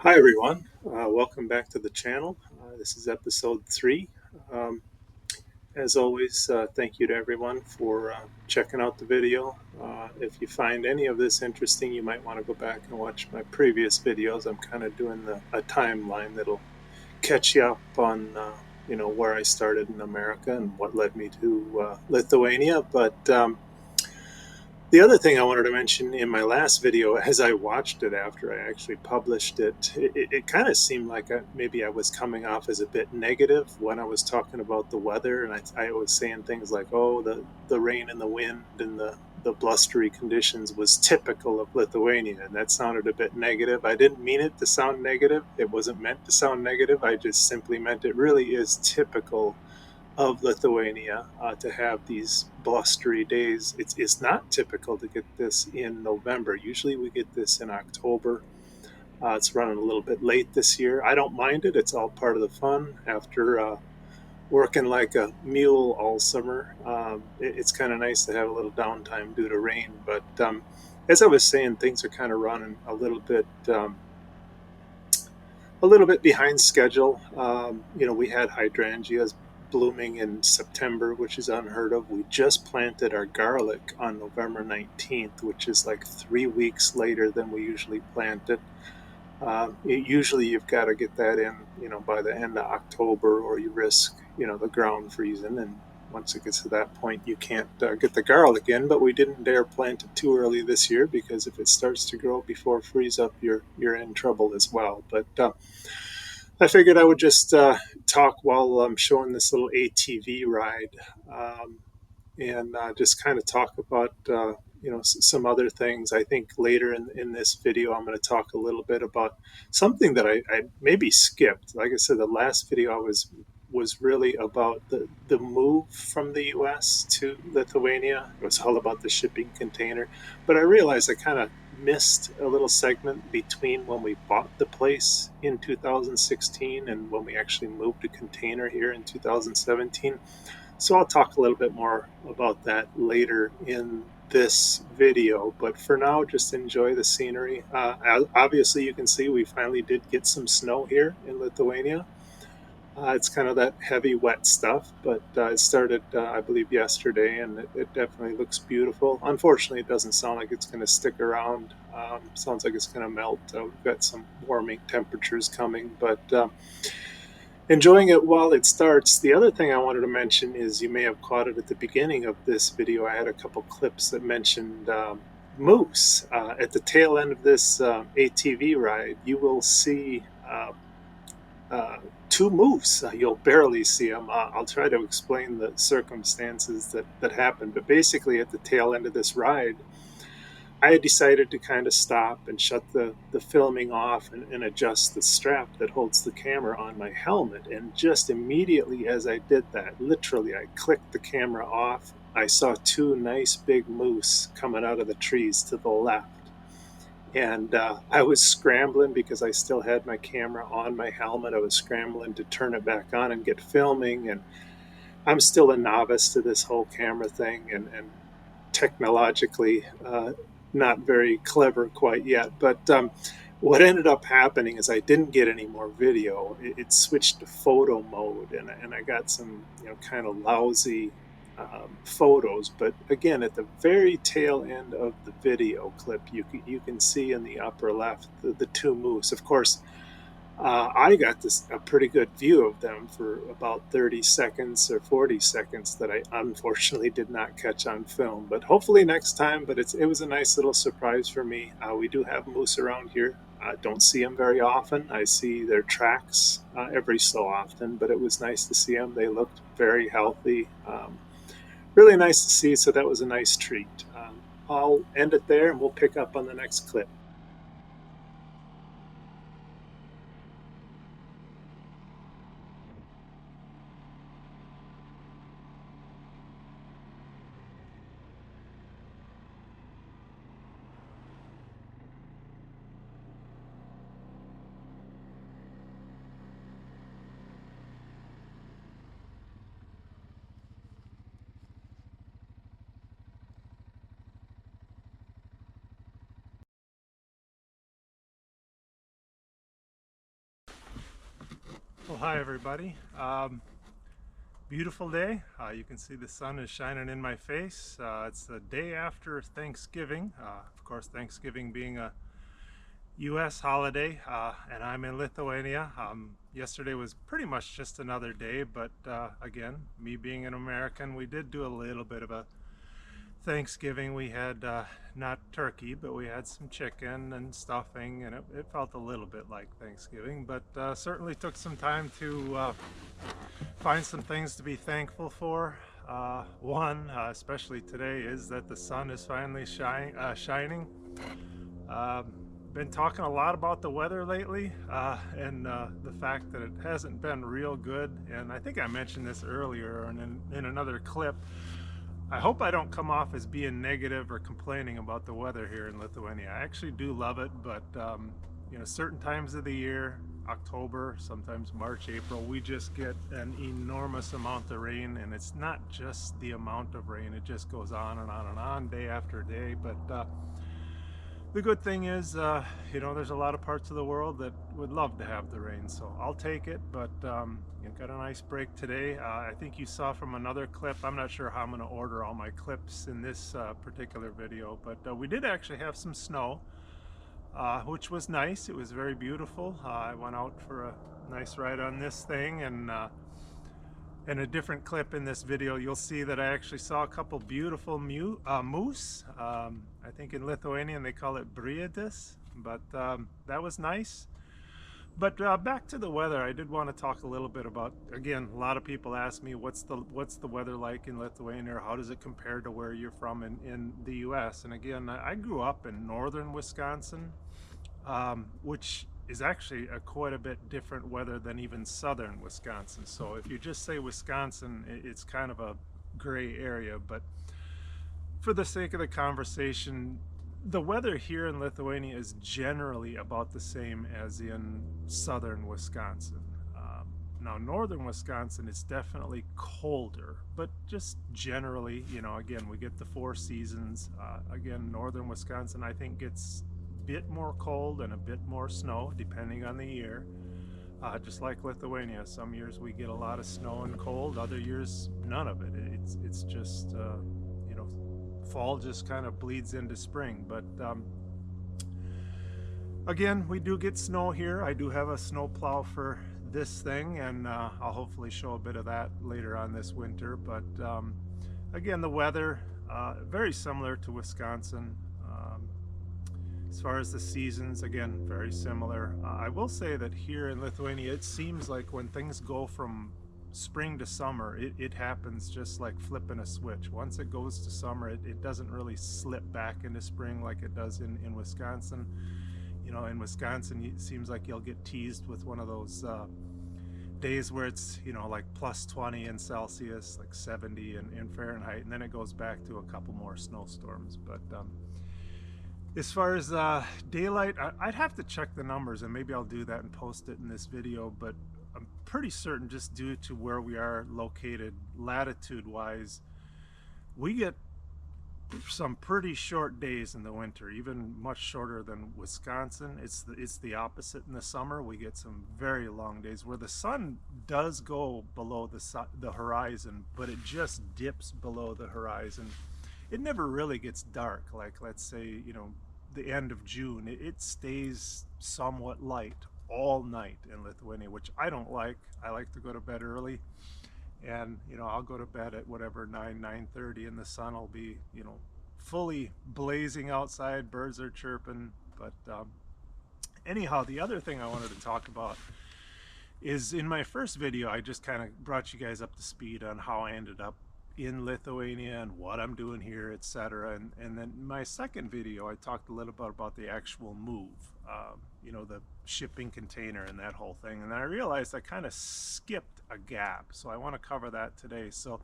Hi everyone, welcome back to the channel. This is episode 3. Um, as always, thank you to everyone for checking out the video. If you find any of this interesting, you might want to go back and watch my previous videos. I'm kind of doing a timeline that'll catch you up on where I started in America and what led me to Lithuania. But the other thing I wanted to mention in my last video, as I watched it after I actually published it kind of seemed like maybe I was coming off as a bit negative when I was talking about the weather. And I was saying things like, oh, the rain and the wind and the blustery conditions was typical of Lithuania. And that sounded a bit negative. I didn't mean it to sound negative. It wasn't meant to sound negative. I just simply meant it really is typical of Lithuania to have these blustery days. It's not typical to get this in November. Usually we get this in October. It's running a little bit late this year. I don't mind it. It's all part of the fun. After working like a mule all summer, it's kind of nice to have a little downtime due to rain. But as I was saying, things are kind of running a little bit behind schedule. We had hydrangeas blooming in September, which is unheard of. We just planted our garlic on November 19th, which is like 3 weeks later than we usually plant it. Usually you've got to get that in, by the end of October, or you risk, the ground freezing. And once it gets to that point, you can't get the garlic in. But we didn't dare plant it too early this year, because if it starts to grow before freeze up, you're in trouble as well. But I figured I would just talk while I'm showing this little ATV ride, um, and just kind of talk about some other things. I think later in this video I'm going to talk a little bit about something that I maybe skipped. Like I said, the last video I was really about the move from the US to Lithuania. It was all about the shipping container. But I realized I kind of missed a little segment between when we bought the place in 2016 and when we actually moved a container here in 2017. So I'll talk a little bit more about that later in this video. But for now, just enjoy the scenery. Obviously, you can see we finally did get some snow here in Lithuania. It's kind of that heavy, wet stuff, but it started, I believe, yesterday, and it definitely looks beautiful. Unfortunately, it doesn't sound like it's going to stick around. Sounds like it's going to melt. We've got some warming temperatures coming, but enjoying it while it starts. The other thing I wanted to mention is, you may have caught it at the beginning of this video. I had a couple clips that mentioned moose. At the tail end of this ATV ride, you will see uh, two moose. You'll barely see them. I'll try to explain the circumstances that happened. But basically, at the tail end of this ride, I had decided to kind of stop and shut the filming off and adjust the strap that holds the camera on my helmet. And just immediately as I did that, literally, I clicked the camera off. I saw two nice big moose coming out of the trees to the left. And I was scrambling because I still had my camera on my helmet. I was scrambling to turn it back on and get filming. And I'm still a novice to this whole camera thing, and technologically not very clever quite yet. But what ended up happening is I didn't get any more video. It switched to photo mode, and I got some kind of lousy photos. But again, at the very tail end of the video clip, you can see in the upper left the two moose. Of course, I got a pretty good view of them for about 30 seconds or 40 seconds that I unfortunately did not catch on film. But hopefully next time. But it was a nice little surprise for me. We do have moose around here. I don't see them very often. I see their tracks every so often, but it was nice to see them. They looked very healthy. Really nice to see. So that was a nice treat. I'll end it there, and we'll pick up on the next clip. Hi everybody. Beautiful day. You can see the sun is shining in my face. It's the day after Thanksgiving. Of course, Thanksgiving being a US holiday, and I'm in Lithuania. Yesterday was pretty much just another day, but again, me being an American, we did do a little bit of a Thanksgiving. We had not turkey, but we had some chicken and stuffing, and it felt a little bit like Thanksgiving, but certainly took some time to find some things to be thankful for. One, especially today, is that the sun is finally shining. Been talking a lot about the weather lately, and the fact that it hasn't been real good, and I think I mentioned this earlier in another clip. I hope I don't come off as being negative or complaining about the weather here in Lithuania. I actually do love it, but you know, certain times of the year, October, sometimes March, April, we just get an enormous amount of rain, and it's not just the amount of rain, it just goes on and on and on, day after day. But the good thing is, you know, there's a lot of parts of the world that would love to have the rain, so I'll take it. But you got a nice break today. I think you saw from another clip, I'm not sure how I'm going to order all my clips in this particular video, but we did actually have some snow, which was nice. It was very beautiful. I went out for a nice ride on this thing, and in a different clip in this video, you'll see that I actually saw a couple beautiful moose. I think in Lithuanian they call it briedis, but that was nice. But back to the weather, I did want to talk a little bit about, again, a lot of people ask me what's the weather like in Lithuania, or how does it compare to where you're from in the US? And again, I grew up in northern Wisconsin, which is actually quite a bit different weather than even southern Wisconsin. So if you just say Wisconsin, it's kind of a gray area, but for the sake of the conversation, the weather here in Lithuania is generally about the same as in southern Wisconsin. Now, northern Wisconsin is definitely colder, but just generally, you know, again, we get the 4 seasons. Again, northern Wisconsin, I think, gets a bit more cold and a bit more snow, depending on the year. Just like Lithuania, some years we get a lot of snow and cold, other years none of it. It's just, you know, fall just kind of bleeds into spring. But again, we do get snow here. I do have a snow plow for this thing, and I'll hopefully show a bit of that later on this winter. But again, the weather very similar to Wisconsin. As far as the seasons, again, very similar. I will say that here in Lithuania, it seems like when things go from spring to summer, it happens just like flipping a switch. Once it goes to summer, it doesn't really slip back into spring like it does in Wisconsin. You know, in Wisconsin, it seems like you'll get teased with one of those days where it's, you know, like plus 20 in Celsius, like 70 in Fahrenheit, and then it goes back to a couple more snowstorms. But as far as daylight, I'd have to check the numbers, and maybe I'll do that and post it in this video, but I'm pretty certain, just due to where we are located latitude-wise, we get some pretty short days in the winter, even much shorter than Wisconsin. It's the opposite in the summer. We get some very long days where the sun does go below the horizon, but it just dips below the horizon. It never really gets dark, like, let's say, you know, the end of June. It stays somewhat light all night in Lithuania, which I don't like. I like to go to bed early, and, you know, I'll go to bed at whatever, 9:30, and the sun will be, you know, fully blazing outside, birds are chirping. But anyhow, the other thing I wanted to talk about is, in my first video, I just kind of brought you guys up to speed on how I ended up in Lithuania and what I'm doing here, etc. And then my second video, I talked a little bit about the actual move, you know, the shipping container and that whole thing. And I realized I kind of skipped a gap, so I want to cover that today. So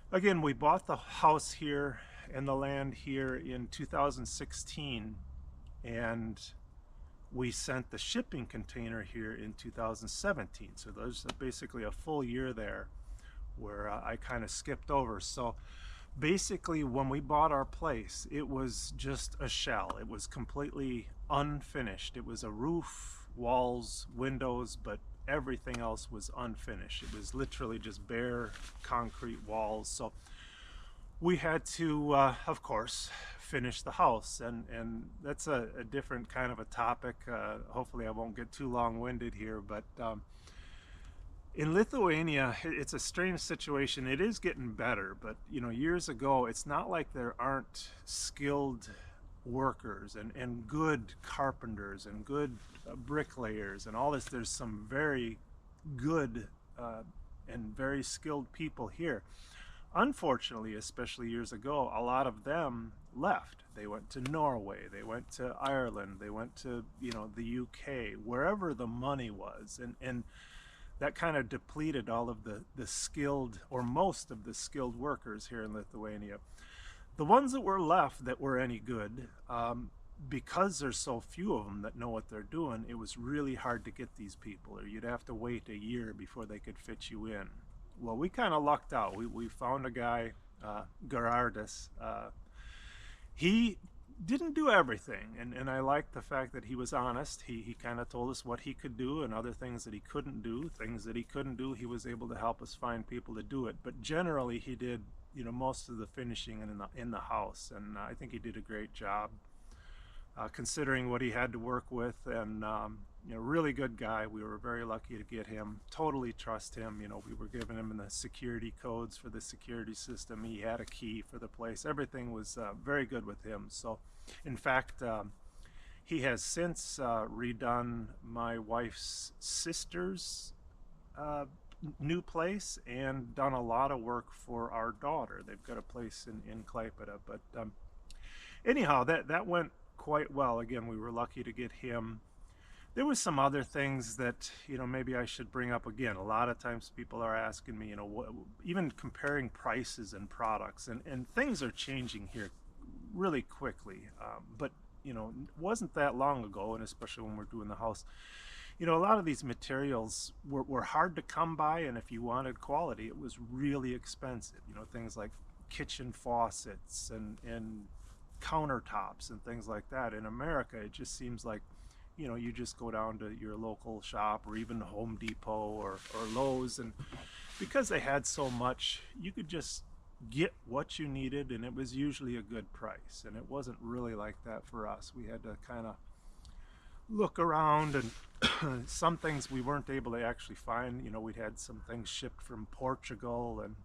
again, we bought the house here and the land here in 2016, and we sent the shipping container here in 2017. So there's basically a full year there where I kind of skipped over. So basically, when we bought our place, it was just a shell. It was completely unfinished. It was a roof, walls, windows, but everything else was unfinished. It was literally just bare concrete walls. So we had to, of course, finish the house, and that's a different kind of a topic. Hopefully, I won't get too long-winded here, but in Lithuania, it's a strange situation. It is getting better, but years ago, it's not like there aren't skilled workers and good carpenters and good bricklayers and all this. There's some very good and very skilled people here. Unfortunately, especially years ago, a lot of them left. They went to Norway, they went to Ireland, they went to the UK, wherever the money was, and that kind of depleted all of the skilled, or most of the skilled workers here in Lithuania. The ones that were left that were any good, because there's so few of them that know what they're doing, it was really hard to get these people, or you'd have to wait a year before they could fit you in. Well, we kind of lucked out. We found a guy, Gerardus. He didn't do everything, and I liked the fact that he was honest. He kind of told us what he could do and other things that he couldn't do. Things that he couldn't do, he was able to help us find people to do it. But generally, he did most of the finishing in the house, and I think he did a great job, considering what he had to work with. And really good guy. We were very lucky to get him. Totally trust him. We were giving him the security codes for the security system. He had a key for the place. Everything was very good with him. So, in fact, he has since redone my wife's sister's new place and done a lot of work for our daughter. They've got a place in Klaipeda. But anyhow, that went quite well. Again, we were lucky to get him. There was some other things that maybe I should bring up again. A lot of times people are asking me, even comparing prices and products, and things are changing here really quickly. But it wasn't that long ago, and especially when we're doing the house, a lot of these materials were hard to come by, and if you wanted quality, it was really expensive. Things like kitchen faucets and countertops and things like that. In America, it just seems like you just go down to your local shop, or even Home Depot or Lowe's, and because they had so much, you could just get what you needed, and it was usually a good price. And it wasn't really like that for us. We had to kind of look around, and some things we weren't able to actually find. We'd had some things shipped from Portugal, and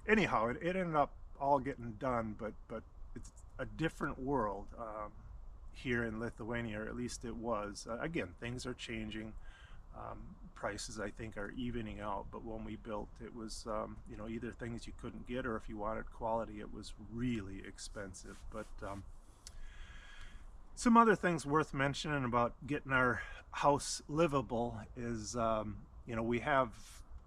anyhow, it ended up all getting done, but it's a different world here in Lithuania, or at least it was. Again, things are changing. Prices, I think, are evening out, but when we built, it was either things you couldn't get, or if you wanted quality, it was really expensive. But some other things worth mentioning about getting our house livable is we have,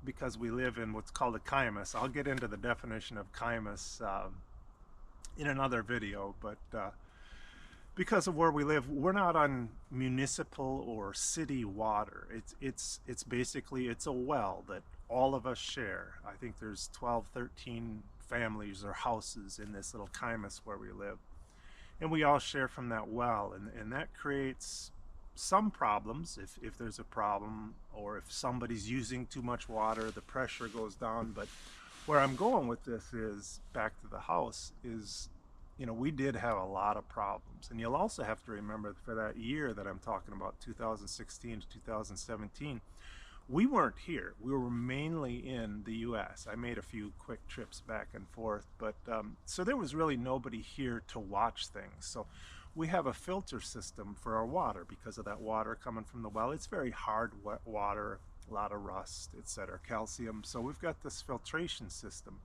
because we live in what's called a kaimas. I'll get into the definition of kaimas in another video, but because of where we live, we're not on municipal or city water. It's basically, it's a well that all of us share. I think there's 12, 13 families or houses in this little kaimas where we live, and we all share from that well, and that creates some problems. If there's a problem, or if somebody's using too much water, the pressure goes down. But where I'm going with this is back to the house is, we did have a lot of problems. And you'll also have to remember, for that year that I'm talking about, 2016 to 2017, we weren't here. We were mainly in the US. I made a few quick trips back and forth, but so there was really nobody here to watch things. So we have a filter system for our water because of that water coming from the well. It's very hard, wet water, a lot of rust, etc., calcium. So we've got this filtration system,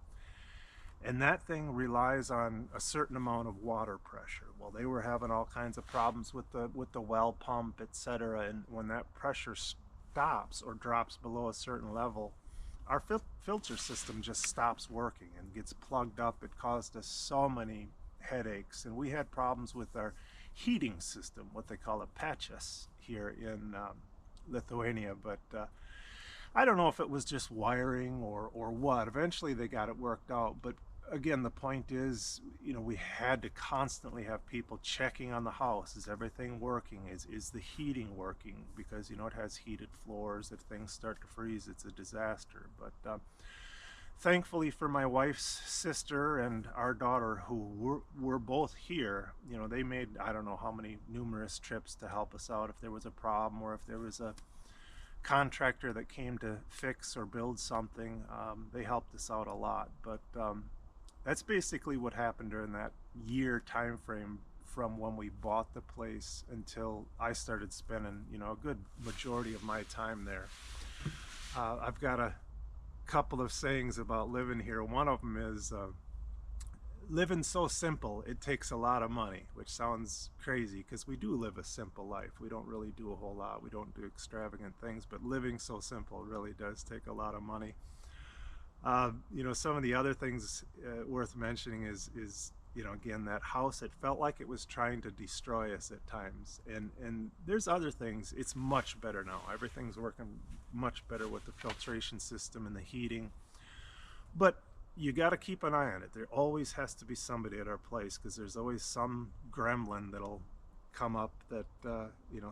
and that thing relies on a certain amount of water pressure. Well, they were having all kinds of problems with the well pump, etc., and when that pressure stops or drops below a certain level, our filter system just stops working and gets plugged up. It caused us so many headaches, and we had problems with our heating system, what they call a patches here in Lithuania. But I don't know if it was just wiring or what. Eventually they got it worked out, but again, the point is, we had to constantly have people checking on the house. Is everything working? Is the heating working? Because it has heated floors. If things start to freeze, it's a disaster. But thankfully for my wife's sister and our daughter, who were both here, they made, I don't know how many numerous trips to help us out if there was a problem, or if there was a contractor that came to fix or build something. They helped us out a lot. But that's basically what happened during that year time frame, from when we bought the place until I started spending, a good majority of my time there. I've got a couple of sayings about living here. One of them is, living so simple, it takes a lot of money, which sounds crazy because we do live a simple life. We don't really do a whole lot. We don't do extravagant things, but living so simple really does take a lot of money. Some of the other things worth mentioning is again, that house, it felt like it was trying to destroy us at times. And there's other things. It's much better now. Everything's working much better with the filtration system and the heating. But you got to keep an eye on it. There always has to be somebody at our place, because there's always some gremlin that'll come up, that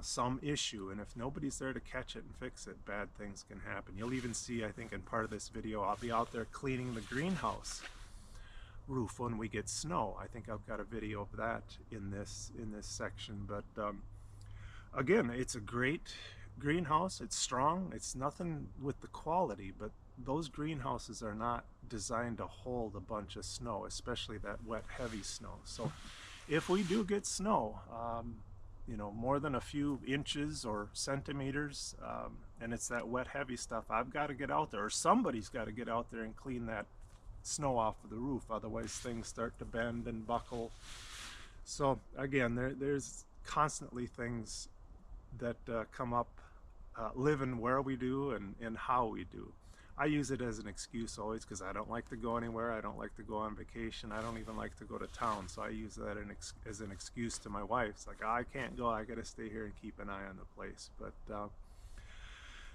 some issue, and if nobody's there to catch it and fix it, bad things can happen. You'll even see, I think in part of this video, I'll be out there cleaning the greenhouse roof when we get snow. I think I've got a video of that in this section. But again, it's a great greenhouse. It's strong. It's nothing with the quality, but those greenhouses are not designed to hold a bunch of snow, especially that wet, heavy snow. So if we do get snow, more than a few inches or centimeters, and it's that wet, heavy stuff, I've got to get out there, or somebody's got to get out there and clean that snow off of the roof. Otherwise, things start to bend and buckle. So again, there's constantly things that come up, living where we do and how we do. I use it as an excuse always, because I don't like to go anywhere. I don't like to go on vacation. I don't even like to go to town. So I use that as an excuse to my wife. It's like, I can't go. I got to stay here and keep an eye on the place. But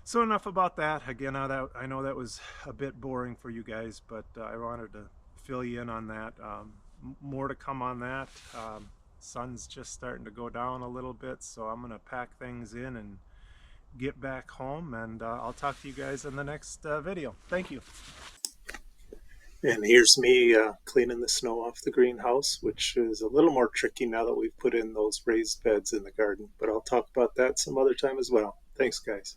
so enough about that. Again, I know that was a bit boring for you guys, but I wanted to fill you in on that. More to come on that. Sun's just starting to go down a little bit, so I'm going to pack things in and get back home, and I'll talk to you guys in the next video. Thank you. And here's me cleaning the snow off the greenhouse, which is a little more tricky now that we've put in those raised beds in the garden, but I'll talk about that some other time as well. Thanks, guys.